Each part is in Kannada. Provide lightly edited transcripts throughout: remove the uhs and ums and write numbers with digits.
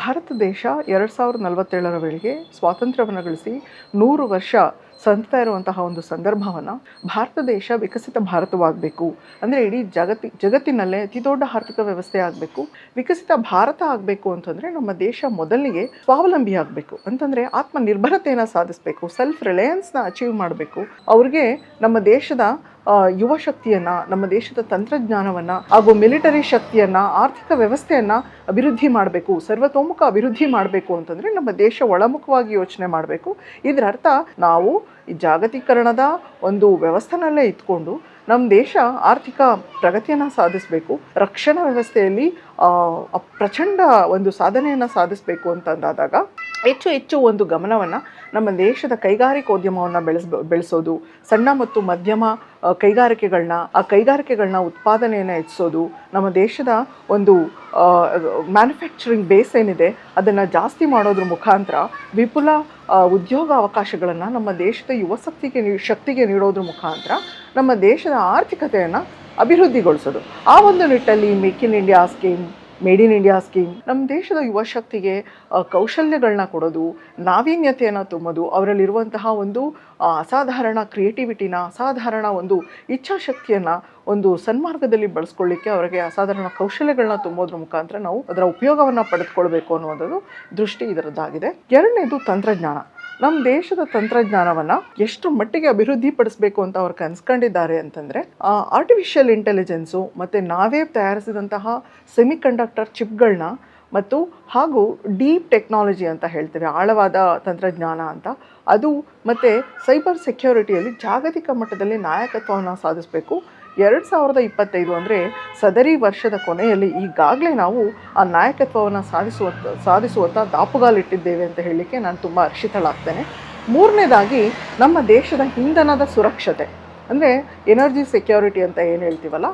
ಭಾರತ ದೇಶ 2047ರ ವೇಳೆಗೆ ಸ್ವಾತಂತ್ರ್ಯವನ್ನು ಗಳಿಸಿ 100 ವರ್ಷ ಸಂತಾ ಇರುವಂತಹ ಒಂದು ಸಂದರ್ಭವನ್ನು ಭಾರತ ದೇಶ ವಿಕಸಿತ ಭಾರತವಾಗಬೇಕು ಅಂದರೆ ಇಡೀ ಜಗತ್ತಿನಲ್ಲೇ ಅತಿ ದೊಡ್ಡ ಆರ್ಥಿಕ ವ್ಯವಸ್ಥೆ ಆಗಬೇಕು. ವಿಕಸಿತ ಭಾರತ ಆಗಬೇಕು ಅಂತಂದರೆ ನಮ್ಮ ದೇಶ ಮೊದಲಿಗೆ ಸ್ವಾವಲಂಬಿ ಆಗಬೇಕು ಅಂತಂದರೆ ಆತ್ಮನಿರ್ಭರತೆಯನ್ನು ಸಾಧಿಸಬೇಕು, ಸೆಲ್ಫ್ ರಿಲಯನ್ಸ್ನ ಅಚೀವ್ ಮಾಡಬೇಕು. ಅವ್ರಿಗೆ ನಮ್ಮ ದೇಶದ ಯುವ ಶಕ್ತಿಯನ್ನು, ನಮ್ಮ ದೇಶದ ತಂತ್ರಜ್ಞಾನವನ್ನು ಹಾಗೂ ಮಿಲಿಟರಿ ಶಕ್ತಿಯನ್ನು, ಆರ್ಥಿಕ ವ್ಯವಸ್ಥೆಯನ್ನು ಅಭಿವೃದ್ಧಿ ಮಾಡಬೇಕು, ಸರ್ವತೋಮುಖ ಅಭಿವೃದ್ಧಿ ಮಾಡಬೇಕು ಅಂತಂದರೆ ನಮ್ಮ ದೇಶ ಒಳಮುಖವಾಗಿ ಯೋಚನೆ ಮಾಡಬೇಕು. ಇದರ ಅರ್ಥ ನಾವು ಈ ಜಾಗತೀಕರಣದ ಒಂದು ವ್ಯವಸ್ಥೆನಲ್ಲೇ ಇಟ್ಕೊಂಡು ನಮ್ಮ ದೇಶ ಆರ್ಥಿಕ ಪ್ರಗತಿಯನ್ನು ಸಾಧಿಸಬೇಕು, ರಕ್ಷಣಾ ವ್ಯವಸ್ಥೆಯಲ್ಲಿ ಪ್ರಚಂಡ ಒಂದು ಸಾಧನೆಯನ್ನು ಸಾಧಿಸಬೇಕು ಅಂತಂದಾದಾಗ ಹೆಚ್ಚು ಒಂದು ಗಮನವನ್ನು ನಮ್ಮ ದೇಶದ ಕೈಗಾರಿಕೋದ್ಯಮವನ್ನು ಬೆಳೆಸೋದು, ಸಣ್ಣ ಮತ್ತು ಮಧ್ಯಮ ಕೈಗಾರಿಕೆಗಳನ್ನ ಉತ್ಪಾದನೆಯನ್ನು ಹೆಚ್ಚಿಸೋದು, ನಮ್ಮ ದೇಶದ ಒಂದು ಮ್ಯಾನುಫ್ಯಾಕ್ಚರಿಂಗ್ ಬೇಸ್ ಏನಿದೆ ಅದನ್ನು ಜಾಸ್ತಿ ಮಾಡೋದ್ರ ಮುಖಾಂತರ ವಿಪುಲ ಉದ್ಯೋಗ ಅವಕಾಶಗಳನ್ನು ನಮ್ಮ ದೇಶದ ಯುವ ಶಕ್ತಿಗೆ ನೀಡೋದ್ರ ಮುಖಾಂತರ ನಮ್ಮ ದೇಶದ ಆರ್ಥಿಕತೆಯನ್ನು ಅಭಿವೃದ್ಧಿಗೊಳಿಸೋದು. ಆ ಒಂದು ನಿಟ್ಟಲ್ಲಿ make in India scheme, made in India scheme ನಮ್ಮ ದೇಶದ ಯುವ ಶಕ್ತಿಗೆ ಕೌಶಲ್ಯಗಳನ್ನ ಕೊಡೋದು, ನಾವೀನ್ಯತೆಯನ್ನು ತುಂಬೋದು, ಅವರಲ್ಲಿರುವಂತಹ ಒಂದು ಅಸಾಧಾರಣ ಕ್ರಿಯೇಟಿವಿಟಿನ, ಅಸಾಧಾರಣ ಒಂದು ಇಚ್ಛಾಶಕ್ತಿಯನ್ನು ಒಂದು ಸನ್ಮಾರ್ಗದಲ್ಲಿ ಬಳಸ್ಕೊಳ್ಳಿಕ್ಕೆ ಅವರಿಗೆ ಅಸಾಧಾರಣ ಕೌಶಲ್ಯಗಳನ್ನ ತುಂಬೋದ್ರ ಮುಖಾಂತರ ನಾವು ಅದರ ಉಪಯೋಗವನ್ನು ಪಡೆದುಕೊಳ್ಬೇಕು ಅನ್ನುವಂಥದ್ದು ದೃಷ್ಟಿ ಇದರದ್ದಾಗಿದೆ. ಎರಡನೇದು ತಂತ್ರಜ್ಞಾನ. ನಮ್ಮ ದೇಶದ ತಂತ್ರಜ್ಞಾನವನ್ನು ಎಷ್ಟು ಮಟ್ಟಿಗೆ ಅಭಿವೃದ್ಧಿ ಪಡಿಸಬೇಕು ಅಂತ ಅವ್ರು ಕನ್ಸ್ಕೊಂಡಿದ್ದಾರೆ ಅಂತಂದರೆ ಆರ್ಟಿಫಿಷಿಯಲ್ ಇಂಟೆಲಿಜೆನ್ಸು ಮತ್ತು ನಾವೇ ತಯಾರಿಸಿದಂತಹ ಸೆಮಿಕಂಡಕ್ಟರ್ ಚಿಪ್ಗಳನ್ನ ಹಾಗೂ ಡೀಪ್ ಟೆಕ್ನಾಲಜಿ ಅಂತ ಹೇಳ್ತೇವೆ, ಆಳವಾದ ತಂತ್ರಜ್ಞಾನ ಅಂತ, ಅದು ಮತ್ತು ಸೈಬರ್ ಸೆಕ್ಯೂರಿಟಿಯಲ್ಲಿ ಜಾಗತಿಕ ಮಟ್ಟದಲ್ಲಿ ನಾಯಕತ್ವವನ್ನು ಸಾಧಿಸಬೇಕು. 2025 ಅಂದರೆ ಸದರಿ ವರ್ಷದ ಕೊನೆಯಲ್ಲಿ ಈಗಾಗಲೇ ನಾವು ಆ ನಾಯಕತ್ವವನ್ನು ಸಾಧಿಸುವಂಥ ದಾಪುಗಾಲಿಟ್ಟಿದ್ದೇವೆ ಅಂತ ಹೇಳಲಿಕ್ಕೆ ನಾನು ತುಂಬ ಹರ್ಷಿತಳಾಗ್ತೇನೆ. ಮೂರನೇದಾಗಿ ನಮ್ಮ ದೇಶದ ಇಂಧನದ ಸುರಕ್ಷತೆ ಅಂದರೆ ಎನರ್ಜಿ ಸೆಕ್ಯೂರಿಟಿ ಅಂತ ಏನು ಹೇಳ್ತೀವಲ್ಲ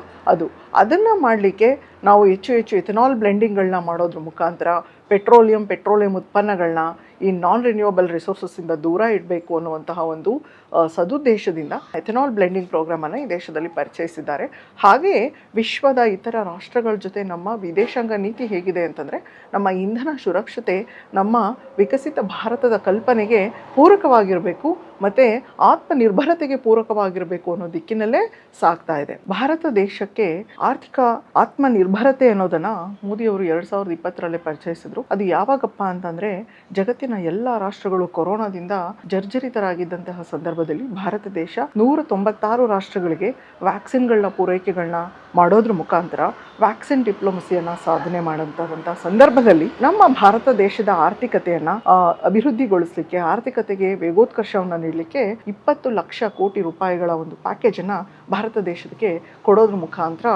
ಅದನ್ನು ಮಾಡಲಿಕ್ಕೆ ನಾವು ಹೆಚ್ಚು ಎಥನಾಲ್ ಬ್ಲೆಂಡಿಂಗ್ಗಳನ್ನ ಮಾಡೋದ್ರ ಮುಖಾಂತರ ಪೆಟ್ರೋಲಿಯಂ ಉತ್ಪನ್ನಗಳನ್ನ ಈ ನಾನ್ ರಿನ್ಯೂವಬಲ್ ರಿಸೋರ್ಸಸ್ಸಿಂದ ದೂರ ಇಡಬೇಕು ಅನ್ನುವಂತಹ ಒಂದು ಸದುದ್ದೇಶದಿಂದ ಎಥನಾಲ್ ಬ್ಲೆಂಡಿಂಗ್ ಪ್ರೋಗ್ರಾಮನ್ನು ಈ ದೇಶದಲ್ಲಿ ಪರಿಚಯಿಸಿದ್ದಾರೆ. ಹಾಗೆಯೇ ವಿಶ್ವದ ಇತರ ರಾಷ್ಟ್ರಗಳ ಜೊತೆ ನಮ್ಮ ವಿದೇಶಾಂಗ ನೀತಿ ಹೇಗಿದೆ ಅಂತಂದರೆ ನಮ್ಮ ಇಂಧನ ಸುರಕ್ಷತೆ ನಮ್ಮ ವಿಕಸಿತ ಭಾರತದ ಕಲ್ಪನೆಗೆ ಪೂರಕವಾಗಿರಬೇಕು ಮತ್ತು ಆತ್ಮನಿರ್ಭರತೆಗೆ ಪೂರಕವಾಗಿರಬೇಕು ಅನ್ನೋ ದಿಕ್ಕಿನಲ್ಲೇ ಸಾಗ್ತಾ ಇದೆ. ಭಾರತ ದೇಶಕ್ಕೆ ಆರ್ಥಿಕ ಆತ್ಮನಿರ್ಭರತೆ ಅನ್ನೋದನ್ನು ಮೋದಿಯವರು 2020ರಲ್ಲಿ ಪರಿಚಯಿಸಿದ್ರು. ಅದು ಯಾವಾಗಪ್ಪ ಅಂತಂದರೆ ಜಗತ್ತಿನ ಎಲ್ಲ ರಾಷ್ಟ್ರಗಳು ಕೊರೋನಾದಿಂದ ಜರ್ಜರಿತರಾಗಿದ್ದಂತಹ ಸಂದರ್ಭದಲ್ಲಿ ಭಾರತ ದೇಶ 196 ರಾಷ್ಟ್ರಗಳಿಗೆ ವ್ಯಾಕ್ಸಿನ್ಗಳನ್ನ ಪೂರೈಕೆಗಳನ್ನ ಮಾಡೋದ್ರ ಮುಖಾಂತರ ವ್ಯಾಕ್ಸಿನ್ ಡಿಪ್ಲೊಮಸಿಯನ್ನು ಸಾಧನೆ ಮಾಡೋಂಥ ಸಂದರ್ಭದಲ್ಲಿ ನಮ್ಮ ಭಾರತ ದೇಶದ ಆರ್ಥಿಕತೆಯನ್ನು ಅಭಿವೃದ್ಧಿಗೊಳಿಸಲಿಕ್ಕೆ, ಆರ್ಥಿಕತೆಗೆ ವೇಗೋತ್ಕರ್ಷವನ್ನು ನೀಡಲಿಕ್ಕೆ 20 ಲಕ್ಷ ಕೋಟಿ ರೂಪಾಯಿಗಳ ಒಂದು ಪ್ಯಾಕೇಜನ್ನು ಭಾರತ ದೇಶಕ್ಕೆ ಕೊಡೋದ್ರ ಮುಖಾಂತರ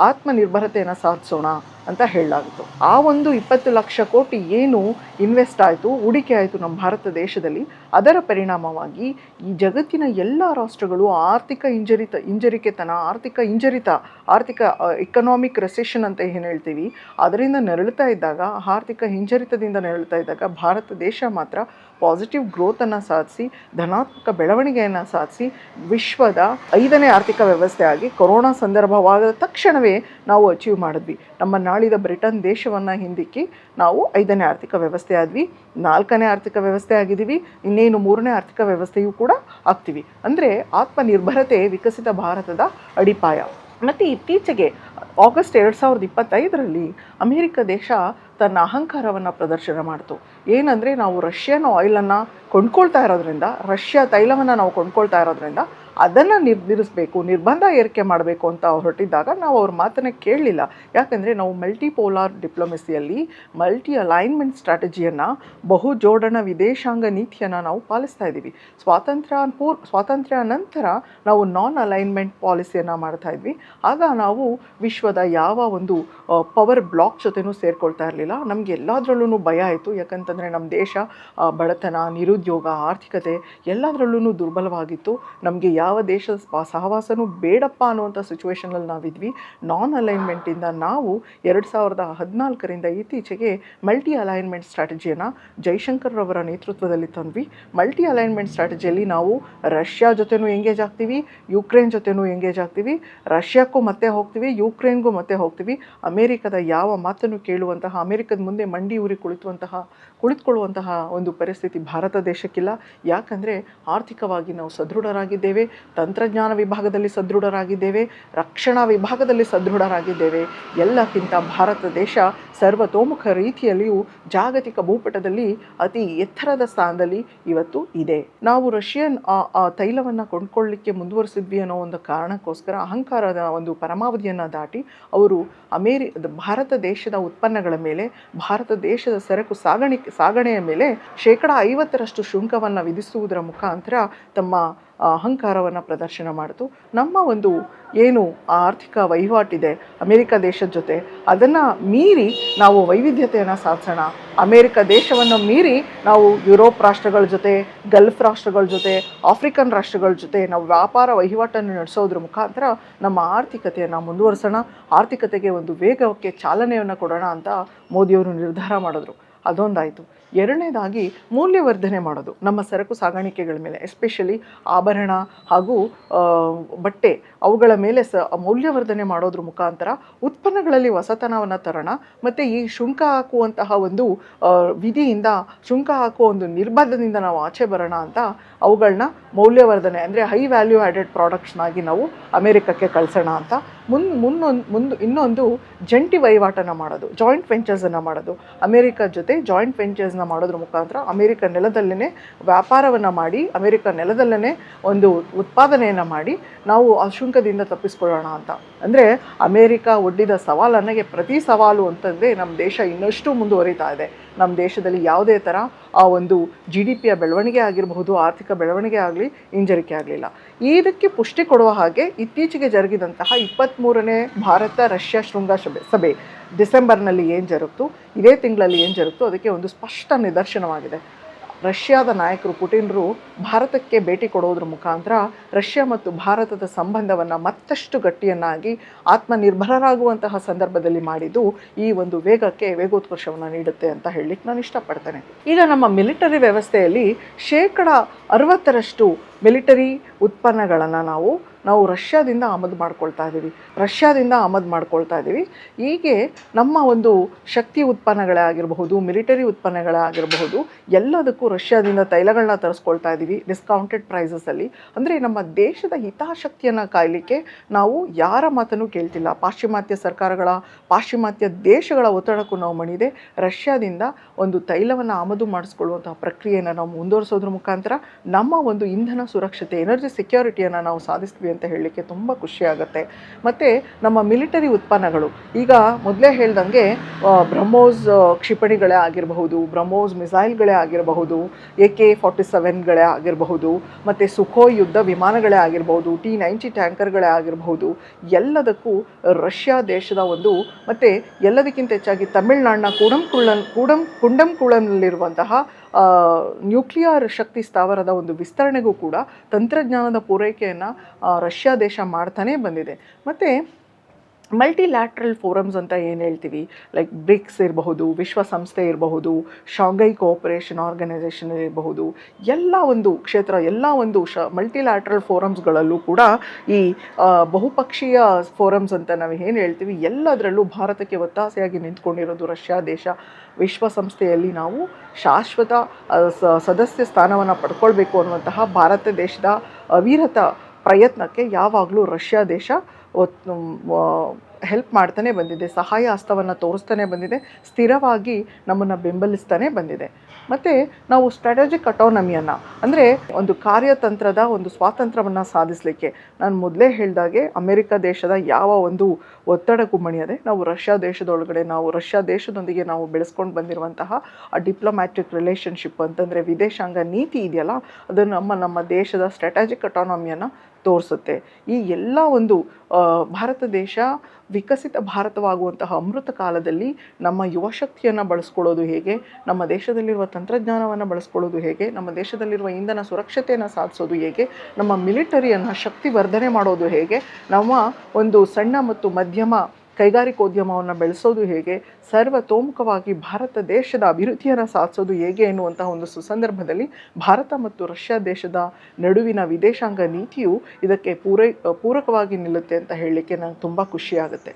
ಆತ್ಮನಿರ್ಭರತೆಯನ್ನು ಸಾಧಿಸೋಣ ಅಂತ ಹೇಳಲಾಗಿತ್ತು. ಆ ಒಂದು 20 ಲಕ್ಷ ಕೋಟಿ ಏನು ಇನ್ವೆಸ್ಟ್ ಆಯಿತು, ಹೂಡಿಕೆ ಆಯಿತು ನಮ್ಮ ಭಾರತ ದೇಶದಲ್ಲಿ, ಅದರ ಪರಿಣಾಮವಾಗಿ ಈ ಜಗತ್ತಿನ ಎಲ್ಲ ರಾಷ್ಟ್ರಗಳು ಆರ್ಥಿಕ ಇಕನಾಮಿಕ್ ರೆಸೆಷನ್ ಅಂತ ಏನು ಹೇಳ್ತೀವಿ ಅದರಿಂದ ನರಳುತ್ತಾ ಇದ್ದಾಗ, ಆರ್ಥಿಕ ಹಿಂಜರಿತದಿಂದ ನರಳುತ್ತಾ ಇದ್ದಾಗ ಭಾರತ ದೇಶ ಮಾತ್ರ ಪಾಸಿಟಿವ್ ಗ್ರೋತನ್ನು ಸಾಧಿಸಿ, ಧನಾತ್ಮಕ ಬೆಳವಣಿಗೆಯನ್ನು ಸಾಧಿಸಿ ವಿಶ್ವದ 5ನೇ ಆರ್ಥಿಕ ವ್ಯವಸ್ಥೆಯಾಗಿ ಕೊರೋನಾ ಸಂದರ್ಭವಾದ ತಕ್ಷಣವೇ ನಾವು ಅಚೀವ್ ಮಾಡಿದ್ವಿ. ನಮ್ಮ ನಾಳಿದ ಬ್ರಿಟನ್ ದೇಶವನ್ನು ಹಿಂದಿಕ್ಕಿ ನಾವು 5ನೇ ಆರ್ಥಿಕ ವ್ಯವಸ್ಥೆ ಆದ್ವಿ, 4ನೇ ಆರ್ಥಿಕ ವ್ಯವಸ್ಥೆ ಆಗಿದ್ದೀವಿ, ಇನ್ನೇನು 3ನೇ ಆರ್ಥಿಕ ವ್ಯವಸ್ಥೆಯೂ ಕೂಡ ಆಗ್ತೀವಿ. ಅಂದರೆ ಆತ್ಮನಿರ್ಭರತೆ ವಿಕಸಿತ ಭಾರತದ ಅಡಿಪಾಯ. ಮತ್ತು ಇತ್ತೀಚೆಗೆ ಆಗಸ್ಟ್ 2025ರಲ್ಲಿ ಅಮೆರಿಕ ದೇಶ ತನ್ನ ಅಹಂಕಾರವನ್ನು ಪ್ರದರ್ಶನ ಮಾಡಿತು. ಏನಂದರೆ ನಾವು ರಷ್ಯನ್ ಆಯಿಲನ್ನು ಕೊಂಡ್ಕೊಳ್ತಾ ಇರೋದ್ರಿಂದ, ರಷ್ಯಾ ತೈಲವನ್ನು ನಾವು ಕೊಂಡ್ಕೊಳ್ತಾ ಇರೋದ್ರಿಂದ ಅದನ್ನು ನಿರ್ಬಂಧ ಏರಿಕೆ ಮಾಡಬೇಕು ಅಂತ ಹೊರಟಿದ್ದಾಗ ನಾವು ಅವ್ರ ಮಾತನ್ನು ಕೇಳಲಿಲ್ಲ. ಯಾಕಂದರೆ ನಾವು ಮಲ್ಟಿಪೋಲಾರ್ ಡಿಪ್ಲೊಮೆಸಿಯಲ್ಲಿ ಮಲ್ಟಿ ಅಲೈನ್ಮೆಂಟ್ ಸ್ಟ್ರಾಟಜಿಯನ್ನು, ಬಹುಜೋಡಣ ವಿದೇಶಾಂಗ ನೀತಿಯನ್ನು ನಾವು ಪಾಲಿಸ್ತಾ ಇದ್ದೀವಿ. ಸ್ವಾತಂತ್ರ್ಯ ನಂತರ ನಾವು ನಾನ್ ಅಲೈನ್ಮೆಂಟ್ ಪಾಲಿಸಿಯನ್ನು ಮಾಡ್ತಾ ಇದ್ವಿ. ಆಗ ನಾವು ವಿಶ್ವದ ಯಾವ ಒಂದು ಪವರ್ ಬ್ಲಾಕ್ ಜೊತೆನೂ ಸೇರ್ಕೊಳ್ತಾ ಇರಲಿಲ್ಲ. ನಮಗೆ ಎಲ್ಲದರಲ್ಲೂ ಭಯ ಆಯಿತು. ಯಾಕಂತಂದರೆ ನಮ್ಮ ದೇಶ ಬಡತನ, ನಿರುದ್ಯೋಗ, ಆರ್ಥಿಕತೆ ಎಲ್ಲದರಲ್ಲೂ ದುರ್ಬಲವಾಗಿತ್ತು. ನಮಗೆ ಯಾವ ದೇಶದ ಸಹವಾಸನೂ ಬೇಡಪ್ಪ ಅನ್ನುವಂಥ ಸಿಚುವೇಷನಲ್ಲಿ ನಾವಿದ್ವಿ. ನಾನ್ ಅಲೈನ್ಮೆಂಟಿಂದ ನಾವು 2014ರಿಂದ ಇತ್ತೀಚೆಗೆ ಮಲ್ಟಿ ಅಲೈನ್ಮೆಂಟ್ ಸ್ಟ್ರಾಟಜಿಯನ್ನು ಜೈಶಂಕರ್ ರವರ ನೇತೃತ್ವದಲ್ಲಿ ತಂದ್ವಿ. ಮಲ್ಟಿ ಅಲೈನ್ಮೆಂಟ್ ಸ್ಟ್ರಾಟಜಿಯಲ್ಲಿ ನಾವು ರಷ್ಯಾ ಜೊತೆನೂ ಎಂಗೇಜ್ ಆಗ್ತೀವಿ, ಯುಕ್ರೇನ್ ಜೊತೆನೂ ಎಂಗೇಜ್ ಆಗ್ತೀವಿ, ರಷ್ಯಾಕ್ಕೂ ಮತ್ತೆ ಹೋಗ್ತೀವಿ, ಯುಕ್ರೇನ್ಗೂ ಮತ್ತೆ ಹೋಗ್ತೀವಿ. ಅಮೇರಿಕದ ಯಾವ ಮಾತನ್ನು ಕೇಳುವಂತಹ, ಅಮೇರಿಕದ ಮುಂದೆ ಮಂಡಿ ಊರಿ ಕುಳಿತುಕೊಳ್ಳುವಂತಹ ಒಂದು ಪರಿಸ್ಥಿತಿ ಭಾರತ ದೇಶಕ್ಕಿಲ್ಲ. ಯಾಕಂದರೆ ಆರ್ಥಿಕವಾಗಿ ನಾವು ಸದೃಢರಾಗಿದ್ದೇವೆ, ತಂತ್ರಜ್ಞಾನ ವಿಭಾಗದಲ್ಲಿ ಸದೃಢರಾಗಿದ್ದೇವೆ, ರಕ್ಷಣಾ ವಿಭಾಗದಲ್ಲಿ ಸದೃಢರಾಗಿದ್ದೇವೆ. ಎಲ್ಲಕ್ಕಿಂತ ಭಾರತ ದೇಶ ಸರ್ವತೋಮುಖ ರೀತಿಯಲ್ಲಿಯೂ ಜಾಗತಿಕ ಭೂಪಟದಲ್ಲಿ ಅತಿ ಎತ್ತರದ ಸ್ಥಾನದಲ್ಲಿ ಇವತ್ತು ಇದೆ. ನಾವು ರಷ್ಯನ್ ತೈಲವನ್ನು ಕೊಂಡ್ಕೊಳ್ಳಿಕ್ಕೆ ಮುಂದುವರಿಸಿದ್ವಿ ಅನ್ನೋ ಒಂದು ಕಾರಣಕ್ಕೋಸ್ಕರ ಅಹಂಕಾರದ ಒಂದು ಪರಮಾವಧಿಯನ್ನು ದಾಟಿ ಅವರು ಭಾರತ ದೇಶದ ಉತ್ಪನ್ನಗಳ ಮೇಲೆ, ಭಾರತ ದೇಶದ ಸರಕು ಸಾಗಣೆಯ ಮೇಲೆ 50% ಶುಲ್ಕವನ್ನು ವಿಧಿಸುವುದರ ಮುಖಾಂತರ ತಮ್ಮ ಅಹಂಕಾರವನ್ನು ಪ್ರದರ್ಶನ ಮಾಡಿತು. ನಮ್ಮ ಒಂದು ಏನು ಆರ್ಥಿಕ ವಹಿವಾಟಿದೆ ಅಮೇರಿಕ ದೇಶದ ಜೊತೆ, ಅದನ್ನು ಮೀರಿ ನಾವು ವೈವಿಧ್ಯತೆಯನ್ನು ಸಾಧಿಸೋಣ. ಅಮೇರಿಕ ದೇಶವನ್ನು ಮೀರಿ ನಾವು ಯುರೋಪ್ ರಾಷ್ಟ್ರಗಳ ಜೊತೆ, ಗಲ್ಫ್ ರಾಷ್ಟ್ರಗಳ ಜೊತೆ, ಆಫ್ರಿಕನ್ ರಾಷ್ಟ್ರಗಳ ಜೊತೆ ನಾವು ವ್ಯಾಪಾರ ವಹಿವಾಟನ್ನು ನಡೆಸೋದ್ರ ಮುಖಾಂತರ ನಮ್ಮ ಆರ್ಥಿಕತೆಯನ್ನು ಮುಂದುವರಿಸೋಣ, ಆರ್ಥಿಕತೆಗೆ ಒಂದು ವೇಗಕ್ಕೆ ಚಾಲನೆಯನ್ನು ಕೊಡೋಣ ಅಂತ ಮೋದಿಯವರು ನಿರ್ಧಾರ ಮಾಡಿದ್ರು. ಅದೊಂದಾಯಿತು. ಎರಡನೇದಾಗಿ ಮೌಲ್ಯವರ್ಧನೆ ಮಾಡೋದು ನಮ್ಮ ಸರಕು ಸಾಗಾಣಿಕೆಗಳ ಮೇಲೆ, ಎಸ್ಪೆಷಲಿ ಆಭರಣ ಹಾಗೂ ಬಟ್ಟೆ, ಅವುಗಳ ಮೇಲೆ ಮೌಲ್ಯವರ್ಧನೆ ಮಾಡೋದ್ರ ಮುಖಾಂತರ ಉತ್ಪನ್ನಗಳಲ್ಲಿ ಹೊಸತನವನ್ನು ತರೋಣ. ಮತ್ತು ಈ ಶುಲ್ಕ ಹಾಕುವಂತಹ ಒಂದು ವಿಧಿಯಿಂದ, ಶುಲ್ಕ ಹಾಕುವ ಒಂದು ನಿರ್ಬಂಧದಿಂದ ನಾವು ಆಚೆ ಬರೋಣ ಅಂತ ಅವುಗಳನ್ನ ಮೌಲ್ಯವರ್ಧನೆ ಅಂದರೆ ಹೈ ವ್ಯಾಲ್ಯೂ ಆ್ಯಡೆಡ್ ಪ್ರಾಡಕ್ಟ್ಸ್ನಾಗಿ ನಾವು ಅಮೇರಿಕಕ್ಕೆ ಕಳಿಸೋಣ ಅಂತ ಇನ್ನೊಂದು ಜಂಟಿ ವಹಿವಾಟನ್ನು ಮಾಡೋದು, ಜಾಯಿಂಟ್ ವೆಂಚರ್ಸನ್ನು ಮಾಡೋದು. ಅಮೇರಿಕ ಜೊತೆ ಜಾಯಿಂಟ್ ವೆಂಚರ್ಸ್ನ ಮಾಡೋದ್ರ ಮುಖಾಂತರ ಅಮೇರಿಕ ನೆಲದಲ್ಲೇ ವ್ಯಾಪಾರವನ್ನು ಮಾಡಿ, ಅಮೇರಿಕ ನೆಲದಲ್ಲೇ ಒಂದು ಉತ್ಪಾದನೆಯನ್ನು ಮಾಡಿ ನಾವು ಆ ಶುಲ್ಕದಿಂದ ತಪ್ಪಿಸ್ಕೊಳ್ಳೋಣ ಅಂತ. ಅಂದರೆ ಅಮೇರಿಕ ಒಡ್ಡಿದ ಸವಾಲನ್ನೇ ಪ್ರತಿ ಸವಾಲು ಅಂತಂದರೆ ನಮ್ಮ ದೇಶ ಇನ್ನಷ್ಟು ಮುಂದುವರಿತಾ ಇದೆ. ನಮ್ಮ ದೇಶದಲ್ಲಿ ಯಾವುದೇ ಥರ ಆ ಒಂದು GDPಯ ಬೆಳವಣಿಗೆ ಆಗಿರಬಹುದು, ಆರ್ಥಿಕ ಬೆಳವಣಿಗೆ ಆಗಲಿ, ಹಿಂಜರಿಕೆ ಆಗಲಿಲ್ಲ. ಇದಕ್ಕೆ ಪುಷ್ಟಿ ಕೊಡುವ ಹಾಗೆ ಇತ್ತೀಚೆಗೆ ಜರುಗಿದಂತಹ 23ನೇ ಭಾರತ ರಷ್ಯಾ ಶೃಂಗಸಭೆ ಡಿಸೆಂಬರ್ನಲ್ಲಿ ಏನು ಜರುಗಿತು, ಇದೇ ತಿಂಗಳಲ್ಲಿ ಏನು ಜರುಗಿತು, ಅದಕ್ಕೆ ಒಂದು ಸ್ಪಷ್ಟ ನಿದರ್ಶನವಾಗಿದೆ. ರಷ್ಯಾದ ನಾಯಕರು ಪುಟಿನ್ರು ಭಾರತಕ್ಕೆ ಭೇಟಿ ಕೊಡೋದ್ರ ಮುಖಾಂತರ ರಷ್ಯಾ ಮತ್ತು ಭಾರತದ ಸಂಬಂಧವನ್ನು ಮತ್ತಷ್ಟು ಗಟ್ಟಿಯನ್ನಾಗಿ ಆತ್ಮನಿರ್ಭರರಾಗುವಂತಹ ಸಂದರ್ಭದಲ್ಲಿ ಮಾಡಿದ್ದು ಈ ಒಂದು ವೇಗೋತ್ಕರ್ಷವನ್ನು ನೀಡುತ್ತೆ ಅಂತ ಹೇಳಲಿಕ್ಕೆ ನಾನು ಇಷ್ಟಪಡ್ತೇನೆ. ಈಗ ನಮ್ಮ ಮಿಲಿಟರಿ ವ್ಯವಸ್ಥೆಯಲ್ಲಿ 60% ಮಿಲಿಟರಿ ಉತ್ಪನ್ನಗಳನ್ನು ನಾವು ರಷ್ಯಾದಿಂದ ಆಮದು ಮಾಡ್ಕೊಳ್ತಾ ಇದ್ದೀವಿ. ಹೀಗೆ ನಮ್ಮ ಒಂದು ಶಕ್ತಿ ಉತ್ಪನ್ನಗಳೇ ಆಗಿರಬಹುದು, ಮಿಲಿಟರಿ ಉತ್ಪನ್ನಗಳೇ ಆಗಿರಬಹುದು, ಎಲ್ಲದಕ್ಕೂ ರಷ್ಯಾದಿಂದ ತೈಲಗಳನ್ನ ತರಿಸ್ಕೊಳ್ತಾ ಇದ್ದೀವಿ ಡಿಸ್ಕೌಂಟೆಡ್ ಪ್ರೈಸಸಲ್ಲಿ. ಅಂದರೆ ನಮ್ಮ ದೇಶದ ಹಿತಾಸಕ್ತಿಯನ್ನು ಕಾಯಲಿಕ್ಕೆ ನಾವು ಯಾರ ಮಾತನ್ನು ಕೇಳ್ತಿಲ್ಲ. ಪಾಶ್ಚಿಮಾತ್ಯ ಸರ್ಕಾರಗಳ, ಪಾಶ್ಚಿಮಾತ್ಯ ದೇಶಗಳ ಒತ್ತಡಕ್ಕೂ ನಾವು ಮಣಿದೆ ರಷ್ಯಾದಿಂದ ಒಂದು ತೈಲವನ್ನು ಆಮದು ಮಾಡಿಸ್ಕೊಳ್ಳುವಂತಹ ಪ್ರಕ್ರಿಯೆಯನ್ನು ನಾವು ಮುಂದುವರಿಸೋದ್ರ ಮುಖಾಂತರ ನಮ್ಮ ಒಂದು ಇಂಧನ ಸುರಕ್ಷತೆ, ಎನರ್ಜಿ ಸೆಕ್ಯೂರಿಟಿಯನ್ನು ನಾವು ಸಾಧಿಸ್ತೀವಿ ಅಂತ ಹೇಳಲಿಕ್ಕೆ ತುಂಬ ಖುಷಿಯಾಗುತ್ತೆ. ಮತ್ತು ನಮ್ಮ ಮಿಲಿಟರಿ ಉತ್ಪನ್ನಗಳು ಈಗ ಮೊದಲೇ ಹೇಳ್ದಂಗೆ ಬ್ರಹ್ಮೋಸ್ ಕ್ಷಿಪಣಿಗಳೇ ಆಗಿರಬಹುದು, ಬ್ರಹ್ಮೋಸ್ ಮಿಸೈಲ್ಗಳೇ ಆಗಿರಬಹುದು, AK-47ಗಳೇ ಆಗಿರಬಹುದು, ಮತ್ತು ಸುಖೋಯ್ ಯುದ್ಧ ವಿಮಾನಗಳೇ ಆಗಿರಬಹುದು, T-90 ಟ್ಯಾಂಕರ್ಗಳೇ ಆಗಿರಬಹುದು, ಎಲ್ಲದಕ್ಕೂ ರಷ್ಯಾ ದೇಶದ ಒಂದು, ಮತ್ತು ಎಲ್ಲದಕ್ಕಿಂತ ಹೆಚ್ಚಾಗಿ ತಮಿಳುನಾಡಿನ ಕುಂಡಂಕುಳಂನಲ್ಲಿರುವಂತಹ ನ್ಯೂಕ್ಲಿಯರ್ ಶಕ್ತಿ ಸ್ಥಾವರದ ಒಂದು ವಿಸ್ತರಣೆಗೂ ಕೂಡ ತಂತ್ರಜ್ಞಾನದ ಪೂರೈಕೆಯನ್ನು ರಷ್ಯಾ ದೇಶ ಮಾಡ್ತಾನೇ ಬಂದಿದೆ. ಮತ್ತು ಮಲ್ಟಿಲ್ಯಾಟ್ರಲ್ ಫೋರಮ್ಸ್ ಅಂತ ಏನು ಹೇಳ್ತೀವಿ, ಲೈಕ್ ಬ್ರಿಕ್ಸ್ ಇರಬಹುದು, ವಿಶ್ವಸಂಸ್ಥೆ ಇರಬಹುದು, ಶಾಂಘೈ ಕೋಆಪರೇಷನ್ ಆರ್ಗನೈಸೇಷನ್ ಇರಬಹುದು, ಎಲ್ಲ ಒಂದು ಕ್ಷೇತ್ರ, ಎಲ್ಲ ಒಂದು ಮಲ್ಟಿಲ್ಯಾಟ್ರಲ್ ಫೋರಮ್ಸ್ಗಳಲ್ಲೂ ಕೂಡ ಈ ಬಹುಪಕ್ಷೀಯ ಫೋರಮ್ಸ್ ಅಂತ ನಾವು ಏನು ಹೇಳ್ತೀವಿ, ಎಲ್ಲದರಲ್ಲೂ ಭಾರತಕ್ಕೆ ಒತ್ತಾಸೆಯಾಗಿ ನಿಂತ್ಕೊಂಡಿರೋದು ರಷ್ಯಾ ದೇಶ. ವಿಶ್ವಸಂಸ್ಥೆಯಲ್ಲಿ ನಾವು ಶಾಶ್ವತ ಸದಸ್ಯ ಸ್ಥಾನವನ್ನು ಪಡ್ಕೊಳ್ಬೇಕು ಅನ್ನುವಂತಹ ಭಾರತ ದೇಶದ ಅವಿರತ ಪ್ರಯತ್ನಕ್ಕೆ ಯಾವಾಗಲೂ ರಷ್ಯಾ ದೇಶ ಹೆಲ್ಪ್ ಮಾಡ್ತಾನೆ ಬಂದಿದೆ, ಸಹಾಯ ಹಸ್ತವನ್ನು ತೋರಿಸ್ತಾನೆ ಬಂದಿದೆ, ಸ್ಥಿರವಾಗಿ ನಮ್ಮನ್ನು ಬೆಂಬಲಿಸ್ತಾನೆ ಬಂದಿದೆ. ಮತ್ತು ನಾವು ಸ್ಟ್ರಾಟಜಿಕ್ ಅಟಾನಮಿಯನ್ನು, ಅಂದರೆ ಒಂದು ಕಾರ್ಯತಂತ್ರದ ಒಂದು ಸ್ವಾತಂತ್ರ್ಯವನ್ನು ಸಾಧಿಸಲಿಕ್ಕೆ ನಾನು ಮೊದಲೇ ಹೇಳಿದಾಗೆ ಅಮೇರಿಕ ದೇಶದ ಯಾವ ಒಂದು ಒತ್ತಡಕ್ಕೂ ಮಣಿಯದೆ ನಾವು ರಷ್ಯಾ ದೇಶದೊಳಗಡೆ ರಷ್ಯಾ ದೇಶದೊಂದಿಗೆ ನಾವು ಬೆಳೆಸ್ಕೊಂಡು ಬಂದಿರುವಂತಹ ಆ ಡಿಪ್ಲೊಮ್ಯಾಟಿಕ್ ರಿಲೇಷನ್ಶಿಪ್ ಅಂತಂದರೆ ವಿದೇಶಾಂಗ ನೀತಿ ಇದೆಯಲ್ಲ, ಅದು ನಮ್ಮ ದೇಶದ ಸ್ಟ್ರಾಟಜಿಕ್ ಅಟಾನಮಿಯನ್ನು ತೋರಿಸುತ್ತೆ. ಈ ಎಲ್ಲ ಒಂದು ಭಾರತ ದೇಶ ವಿಕಸಿತ ಭಾರತವಾಗುವಂತಹ ಅಮೃತ ಕಾಲದಲ್ಲಿ ನಮ್ಮ ಯುವಶಕ್ತಿಯನ್ನು ಬಳಸ್ಕೊಳ್ಳೋದು ಹೇಗೆ, ನಮ್ಮ ದೇಶದಲ್ಲಿರುವ ತಂತ್ರಜ್ಞಾನವನ್ನು ಬಳಸ್ಕೊಳ್ಳೋದು ಹೇಗೆ, ನಮ್ಮ ದೇಶದಲ್ಲಿರುವ ಇಂಧನ ಸುರಕ್ಷತೆಯನ್ನು ಸಾಧಿಸೋದು ಹೇಗೆ, ನಮ್ಮ ಮಿಲಿಟರಿಯನ್ನು ಶಕ್ತಿವರ್ಧನೆ ಮಾಡೋದು ಹೇಗೆ, ನಮ್ಮ ಒಂದು ಸಣ್ಣ ಮತ್ತು ಮಧ್ಯಮ ಕೈಗಾರಿಕೋದ್ಯಮವನ್ನು ಬೆಳೆಸೋದು ಹೇಗೆ, ಸರ್ವತೋಮುಖವಾಗಿ ಭಾರತ ದೇಶದ ಅಭಿವೃದ್ಧಿಯನ್ನು ಸಾಧಿಸೋದು ಹೇಗೆ ಎನ್ನುವಂತಹ ಒಂದು ಸುಸಂದರ್ಭದಲ್ಲಿ ಭಾರತ ಮತ್ತು ರಷ್ಯಾ ದೇಶದ ನಡುವಿನ ವಿದೇಶಾಂಗ ನೀತಿಯು ಇದಕ್ಕೆ ಪೂರಕವಾಗಿ ನಿಲ್ಲುತ್ತೆ ಅಂತ ಹೇಳಲಿಕ್ಕೆ ನಂಗೆ ತುಂಬ ಖುಷಿಯಾಗುತ್ತೆ.